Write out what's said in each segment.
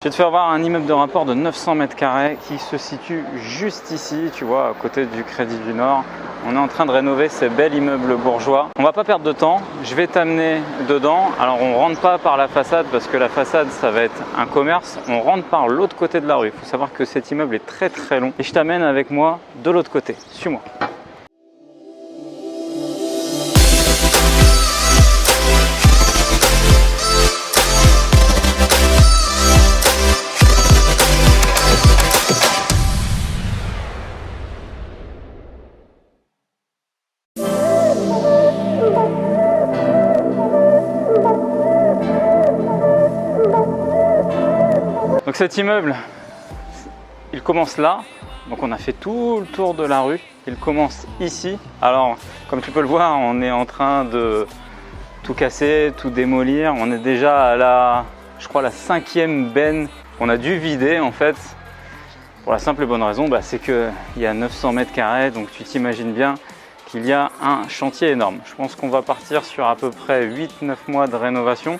Je vais te faire voir un immeuble de rapport de 900 mètres carrés qui se situe juste ici, tu vois, à côté du Crédit du Nord. On est en train de rénover ces bels immeubles bourgeois. On va pas perdre de temps, je vais t'amener dedans. Alors on rentre pas par la façade parce que la façade ça va être un commerce. On rentre par l'autre côté de la rue. Il faut savoir que cet immeuble est très très long et je t'amène avec moi de l'autre côté. Suis-moi. Donc cet immeuble, il commence là, donc on a fait tout le tour de la rue, il commence ici. Alors comme tu peux le voir, on est en train de tout casser, tout démolir, on est déjà à la, je crois, la 5e benne qu'on a dû vider en fait, pour la simple et bonne raison, c'est qu'il y a 900 mètres carrés, donc tu t'imagines bien qu'il y a un chantier énorme. Je pense qu'on va partir sur à peu près 8-9 mois de rénovation.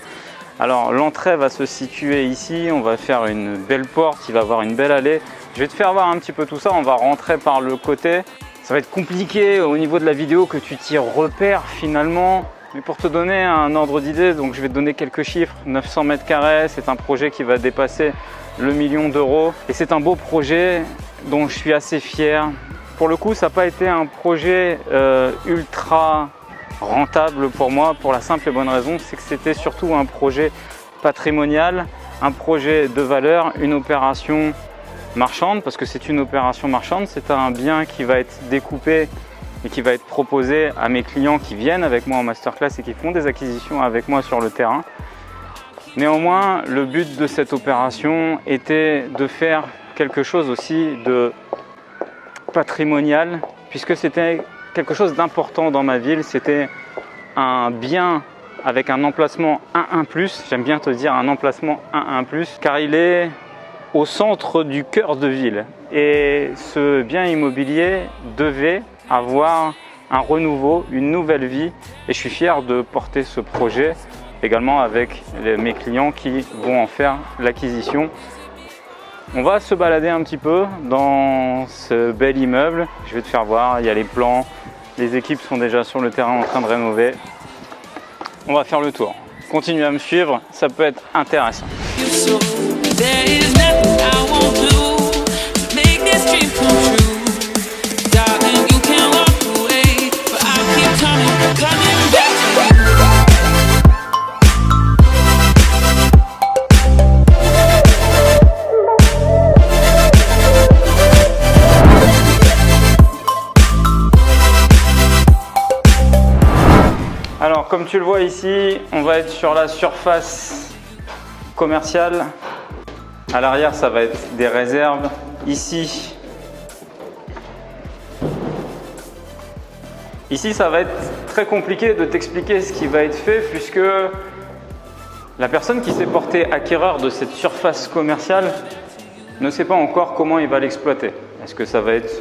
Alors l'entrée va se situer ici, on va faire une belle porte, il va y avoir une belle allée. Je vais te faire voir un petit peu tout ça, on va rentrer par le côté. Ça va être compliqué au niveau de la vidéo que tu t'y repères finalement. Mais pour te donner un ordre d'idée, donc je vais te donner quelques chiffres. 900 mètres carrés, c'est un projet qui va dépasser le 1 million d'euros. Et c'est un beau projet dont je suis assez fier. Pour le coup, ça n'a pas été un projet ultra rentable pour moi, pour la simple et bonne raison, c'est que c'était surtout un projet patrimonial, un projet de valeur, une opération marchande, parce que c'est une opération marchande, c'est un bien qui va être découpé et qui va être proposé à mes clients qui viennent avec moi en masterclass et qui font des acquisitions avec moi sur le terrain. Néanmoins, le but de cette opération était de faire quelque chose aussi de patrimonial, puisque c'était quelque chose d'important dans ma ville, c'était un bien avec un emplacement 1-1+, j'aime bien te dire un emplacement 1-1+, car il est au centre du cœur de ville. Et ce bien immobilier devait avoir un renouveau, une nouvelle vie, et je suis fier de porter ce projet également avec mes clients qui vont en faire l'acquisition. On va se balader un petit peu dans ce bel immeuble, je vais te faire voir, il y a les plans. Les équipes sont déjà sur le terrain en train de rénover. On va faire le tour. Continuez à me suivre, ça peut être intéressant. Alors comme tu le vois ici, on va être sur la surface commerciale. À l'arrière, ça va être des réserves. Ici, ça va être très compliqué de t'expliquer ce qui va être fait puisque la personne qui s'est portée acquéreur de cette surface commerciale ne sait pas encore comment il va l'exploiter. Est-ce que ça va être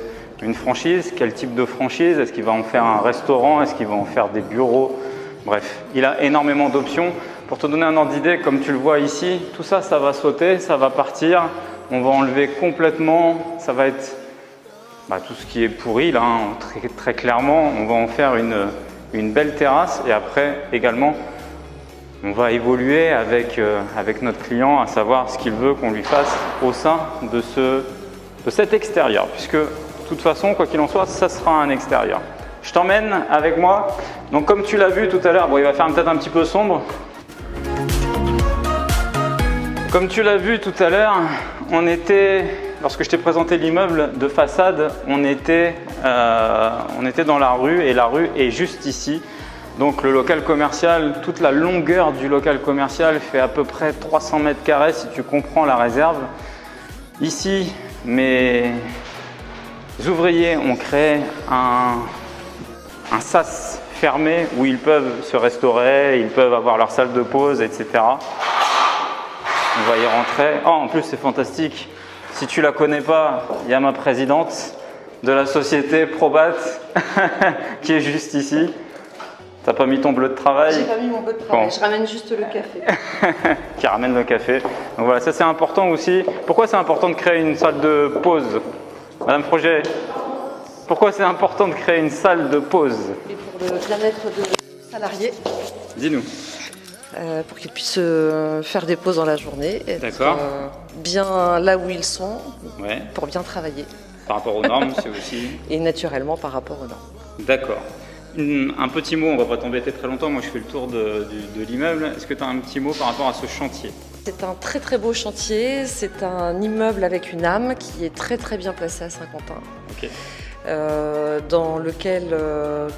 une franchise? Quel type de franchise? Est-ce qu'il va en faire un restaurant? Est-ce qu'il va en faire des bureaux? Bref, il a énormément d'options. Pour te donner un ordre d'idée, comme tu le vois ici, tout ça, ça va sauter, ça va partir. On va enlever complètement, ça va être tout ce qui est pourri, là, très clairement. On va en faire une belle terrasse et après, également, on va évoluer avec notre client, à savoir ce qu'il veut qu'on lui fasse au sein de cet extérieur. Puisque, de toute façon, quoi qu'il en soit, ça sera un extérieur. Je t'emmène avec moi. Donc comme tu l'as vu tout à l'heure, il va faire peut-être un petit peu sombre. Comme tu l'as vu tout à l'heure, lorsque je t'ai présenté l'immeuble de façade, on était dans la rue et la rue est juste ici. Donc le local commercial, toute la longueur du local commercial fait à peu près 300 mètres carrés si tu comprends la réserve. Ici, mes ouvriers ont créé un sas fermé où ils peuvent se restaurer, ils peuvent avoir leur salle de pause, etc. On va y rentrer. Oh, en plus, c'est fantastique. Si tu la connais pas, il y a ma présidente de la société Probat qui est juste ici. T'as pas mis ton bleu de travail? J'ai pas mis mon bleu de travail, Bon. je ramène juste le café. Qui ramène le café. Donc voilà, ça c'est important aussi. Pourquoi c'est important de créer une salle de pause? Madame Froget, pourquoi c'est important de créer une salle de pause? Et pour le bien-être de salariés, Dis-nous. pour qu'ils puissent faire des pauses dans la journée, être D'accord. bien là où ils sont, Ouais. pour bien travailler. Par rapport aux normes, c'est aussi... Et naturellement par rapport aux normes. D'accord. Un petit mot, on va pas t'embêter très longtemps, moi je fais le tour de l'immeuble. Est-ce que tu as un petit mot par rapport à ce chantier? C'est un très très beau chantier, c'est un immeuble avec une âme qui est très très bien placé à Saint-Quentin. Ok. Dans lequel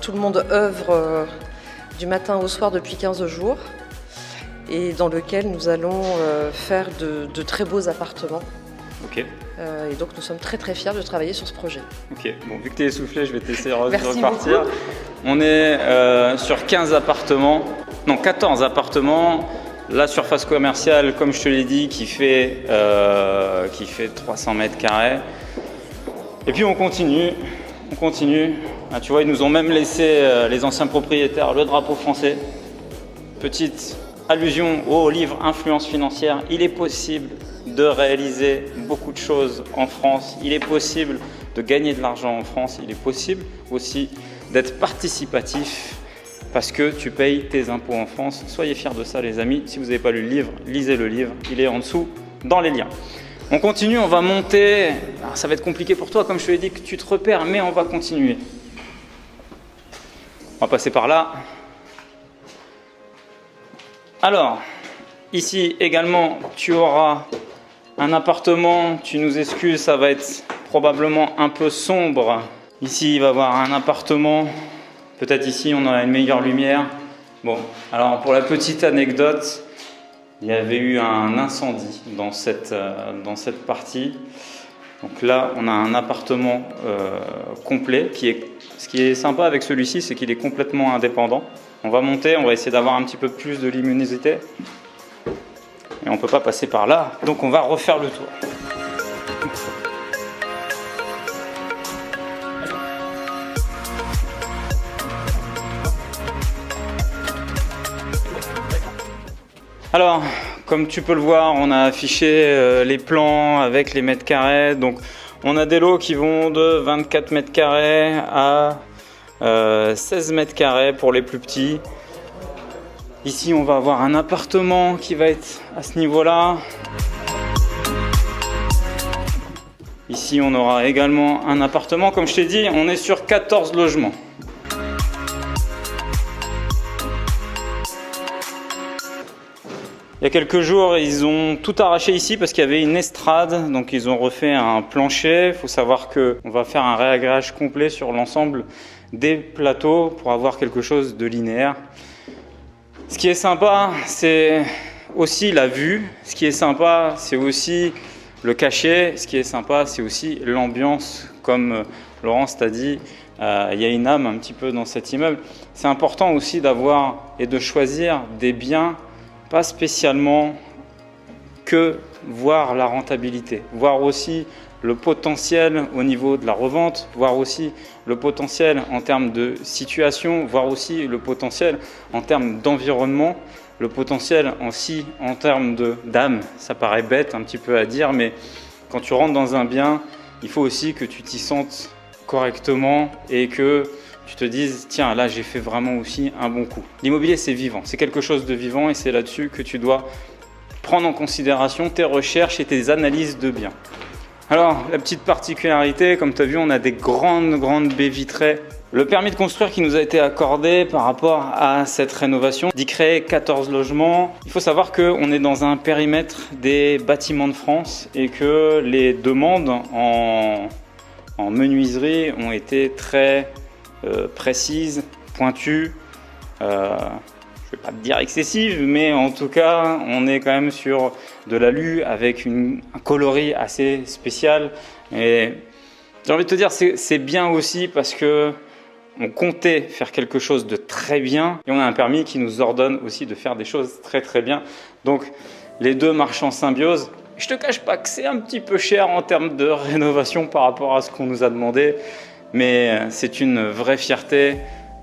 tout le monde œuvre du matin au soir depuis 15 jours et dans lequel nous allons faire de très beaux appartements. Ok. Et donc nous sommes très très fiers de travailler sur ce projet. Ok, bon, vu que tu es essoufflé, je vais t'essayer de Merci repartir. beaucoup. On est sur 15 appartements, non 14 appartements. La surface commerciale, comme je te l'ai dit, qui fait 300 mètres carrés. Et puis on continue. Ah, tu vois, ils nous ont même laissé, les anciens propriétaires, le drapeau français. Petite allusion au livre Influence financière. Il est possible de réaliser beaucoup de choses en France. Il est possible de gagner de l'argent en France. Il est possible aussi d'être participatif parce que tu payes tes impôts en France. Soyez fiers de ça, les amis. Si vous n'avez pas lu le livre, lisez le livre. Il est en dessous dans les liens. On continue, on va monter. Alors, ça va être compliqué pour toi, comme je te l'ai dit, que tu te repères, mais on va continuer. On va passer par là. Alors, ici également, tu auras un appartement. Tu nous excuses, ça va être probablement un peu sombre. Ici, il va y avoir un appartement. Peut-être ici, on aura une meilleure lumière. Bon, alors pour la petite anecdote, il y avait eu un incendie dans cette partie. Donc là, on a un appartement complet. Ce qui est sympa avec celui-ci, c'est qu'il est complètement indépendant. On va monter, on va essayer d'avoir un petit peu plus de luminosité. Et on ne peut pas passer par là, donc on va refaire le tour. Alors, comme tu peux le voir, on a affiché les plans avec les mètres carrés. Donc, on a des lots qui vont de 24 mètres carrés à 16 mètres carrés pour les plus petits. Ici, on va avoir un appartement qui va être à ce niveau-là. Ici, on aura également un appartement. Comme je t'ai dit, on est sur 14 logements. Il y a quelques jours, ils ont tout arraché ici parce qu'il y avait une estrade. Donc, ils ont refait un plancher. Il faut savoir qu'on va faire un réagrégage complet sur l'ensemble des plateaux pour avoir quelque chose de linéaire. Ce qui est sympa, c'est aussi la vue. Ce qui est sympa, c'est aussi le cachet. Ce qui est sympa, c'est aussi l'ambiance. Comme Laurence t'a dit, il y a une âme un petit peu dans cet immeuble. C'est important aussi d'avoir et de choisir des biens, pas spécialement que voir la rentabilité, voir aussi le potentiel au niveau de la revente, voir aussi le potentiel en termes de situation, voir aussi le potentiel en termes d'environnement, le potentiel aussi en termes d'âme. Ça paraît bête un petit peu à dire, mais quand tu rentres dans un bien, il faut aussi que tu t'y sentes correctement et que tu te dises, tiens, là j'ai fait vraiment aussi un bon coup. L'immobilier, c'est vivant, c'est quelque chose de vivant et c'est là-dessus que tu dois prendre en considération tes recherches et tes analyses de biens. Alors, la petite particularité, comme tu as vu, on a des grandes baies vitrées. Le permis de construire qui nous a été accordé par rapport à cette rénovation d'y créer 14 logements. Il faut savoir qu'on est dans un périmètre des bâtiments de France et que les demandes en menuiserie ont été très précises, pointues. Je ne vais pas te dire excessive, mais en tout cas, on est quand même sur de l'alu avec un coloris assez spécial. Et j'ai envie de te dire, c'est bien aussi parce que on comptait faire quelque chose de très bien et on a un permis qui nous ordonne aussi de faire des choses très bien. Donc, les deux marchent en symbiose. Je te cache pas que c'est un petit peu cher en termes de rénovation par rapport à ce qu'on nous a demandé, mais c'est une vraie fierté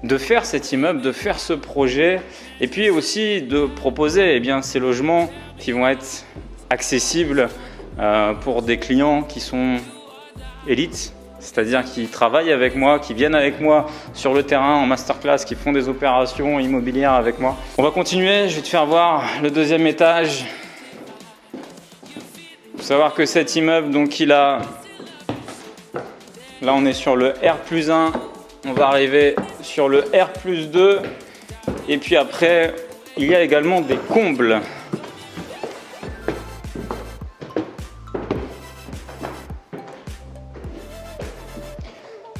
de faire cet immeuble, de faire ce projet et puis aussi de proposer ces logements qui vont être accessibles pour des clients qui sont élites, c'est-à-dire qui travaillent avec moi, qui viennent avec moi sur le terrain en masterclass, qui font des opérations immobilières avec moi. On va continuer, je vais te faire voir le deuxième étage. Il faut savoir que cet immeuble, donc là on est sur le R+1, on va arriver sur le R+2 et puis après il y a également des combles.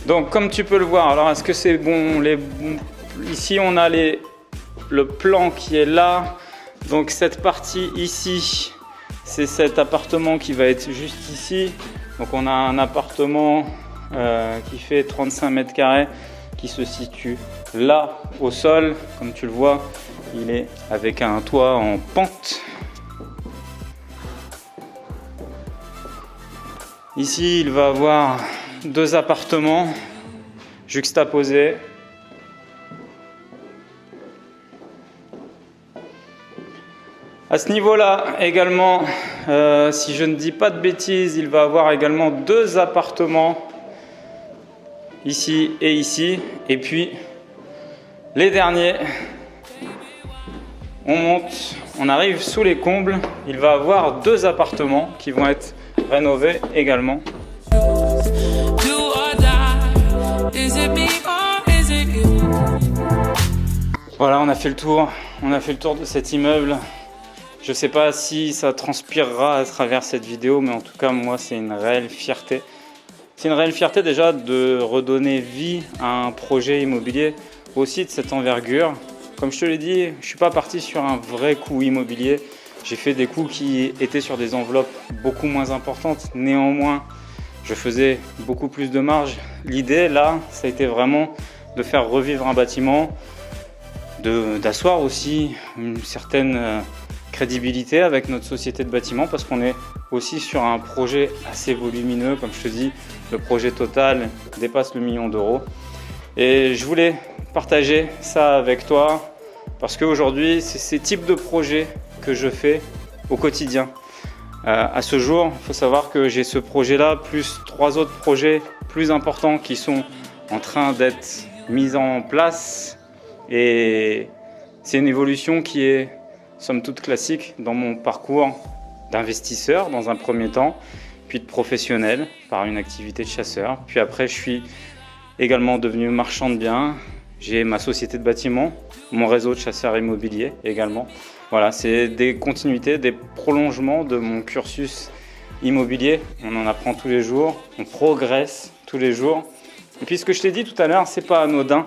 Donc comme tu peux le voir, alors est-ce que c'est bon, ici on a le plan qui est là, donc cette partie ici, c'est cet appartement qui va être juste ici, donc on a un appartement qui fait 35 mètres carrés, qui se situe là au sol, comme tu le vois, il est avec un toit en pente. Ici il va avoir 2 appartements juxtaposés. À ce niveau-là également, si je ne dis pas de bêtises, il va avoir également 2 appartements ici et ici. Et puis les derniers, on monte, on arrive sous les combles. Il va avoir 2 appartements qui vont être rénovés également. Voilà, on a fait le tour de cet immeuble. Je ne sais pas si ça transpirera à travers cette vidéo, mais en tout cas, moi, c'est une réelle fierté. C'est une réelle fierté déjà de redonner vie à un projet immobilier aussi de cette envergure. Comme je te l'ai dit, je ne suis pas parti sur un vrai coût immobilier. J'ai fait des coûts qui étaient sur des enveloppes beaucoup moins importantes. Néanmoins, je faisais beaucoup plus de marge. L'idée, là, ça a été vraiment de faire revivre un bâtiment, d'asseoir aussi une certaine crédibilité avec notre société de bâtiment parce qu'on est aussi sur un projet assez volumineux. Comme je te dis, le projet total dépasse le million d'euros. Et je voulais partager ça avec toi parce qu'aujourd'hui, c'est ces types de projets que je fais au quotidien. À ce jour, il faut savoir que j'ai ce projet-là, plus 3 autres projets plus importants qui sont en train d'être mis en place. Et c'est une évolution qui est, somme toute, classique dans mon parcours d'investisseur dans un premier temps, puis de professionnel par une activité de chasseur. Puis après, je suis également devenu marchand de biens. J'ai ma société de bâtiment, mon réseau de chasseurs immobiliers également. Voilà, c'est des continuités, des prolongements de mon cursus immobilier. On en apprend tous les jours, on progresse tous les jours. Et puis ce que je t'ai dit tout à l'heure, c'est pas anodin.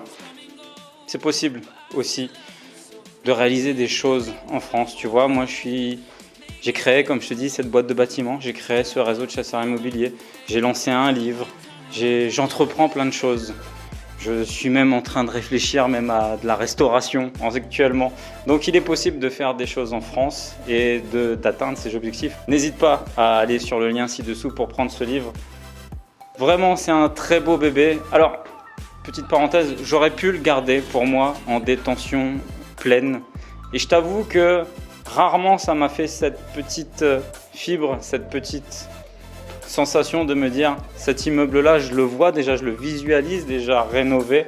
C'est possible aussi de réaliser des choses en France. Tu vois, moi j'ai créé, comme je te dis, cette boîte de bâtiment. J'ai créé ce réseau de chasseurs immobiliers. J'ai lancé un livre. J'entreprends plein de choses. Je suis même en train de réfléchir même à de la restauration actuellement. Donc il est possible de faire des choses en France et d'atteindre ces objectifs. N'hésite pas à aller sur le lien ci-dessous pour prendre ce livre. Vraiment, c'est un très beau bébé. Alors, petite parenthèse, j'aurais pu le garder pour moi en détention pleine. Et je t'avoue que rarement ça m'a fait cette petite fibre, cette petite sensation de me dire cet immeuble-là, je le vois déjà, je le visualise déjà rénové.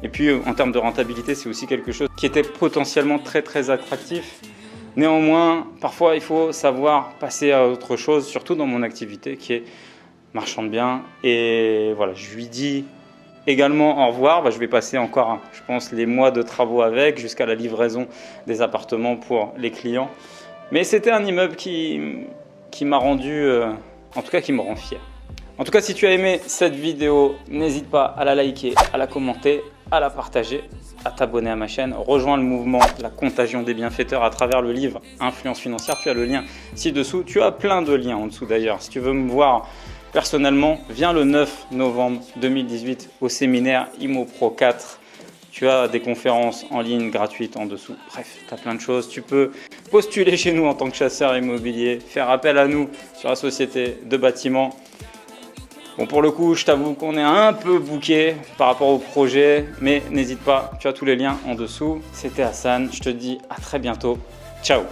Et puis en termes de rentabilité, c'est aussi quelque chose qui était potentiellement très très attractif. Néanmoins, parfois il faut savoir passer à autre chose, surtout dans mon activité qui est marchand de biens. Et voilà, je lui dis également au revoir. Je vais passer encore, je pense, les mois de travaux avec, jusqu'à la livraison des appartements pour les clients. Mais c'était un immeuble qui m'a rendu, en tout cas qui me rend fier. En tout cas, si tu as aimé cette vidéo, n'hésite pas à la liker, à la commenter, à la partager, à t'abonner à ma chaîne. Rejoins le mouvement La Contagion des Bienfaiteurs à travers le livre Influence Financière. Tu as le lien ci-dessous. Tu as plein de liens en dessous d'ailleurs. Si tu veux me voir personnellement, viens le 9 novembre 2018 au séminaire IMO-Pro 4. Tu as des conférences en ligne gratuites en dessous. Bref, tu as plein de choses. Tu peux postuler chez nous en tant que chasseur immobilier, faire appel à nous sur la société de bâtiment. Bon, pour le coup, je t'avoue qu'on est un peu booké par rapport au projet, mais n'hésite pas, tu as tous les liens en dessous. C'était Hassan, je te dis à très bientôt. Ciao!